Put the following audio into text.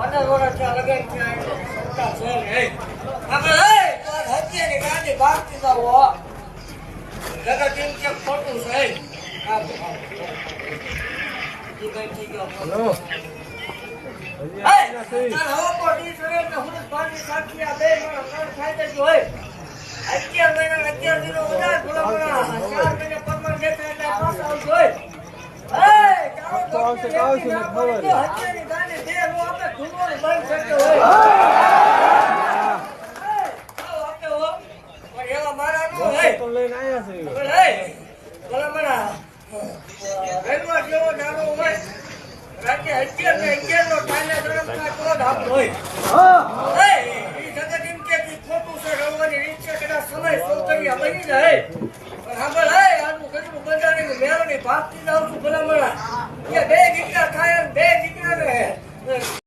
15 વર્ષથી લગન થયા એટલે મોટા છે ને આપણે તો હત્યાની ગાડી ભાગતી જાવ જગત એમ કે ખોટું છે ઈ કઈ થઈ ગયો હેલો હવે કોડી સરે ને હું પાણી સાચી આ બે મારા ખાઈ દેજો હોય 11 મહિના 11 દિનો વધારે ભલા 4 મહિના પરમાન દેખાય એટલે પાસ આવજો હોય આવશે ને ખબર હત્યાની ગાડી દે નો આપણે ધૂમોને બંધ કરતો હોય આપણે હો પણ એવા મારા નો હે તો લઈને આયા છે ભલા મારા રેલવા જેવો નાનો હોય રાજ્ય 11 ને 11 નો ટાઈમે ધરમકા તો જ આપણો હોય ઈ જગત એમ કે ખોટું છે રવવાની રીત છે કદાચ સમય સૌકર્ય બની જાય પણ સાંભળ આનું ગજરું બજારે મેળવણી ભાગતી જાઉં છું ભલા મારા બે દીકરા થાય બે દીકરા ને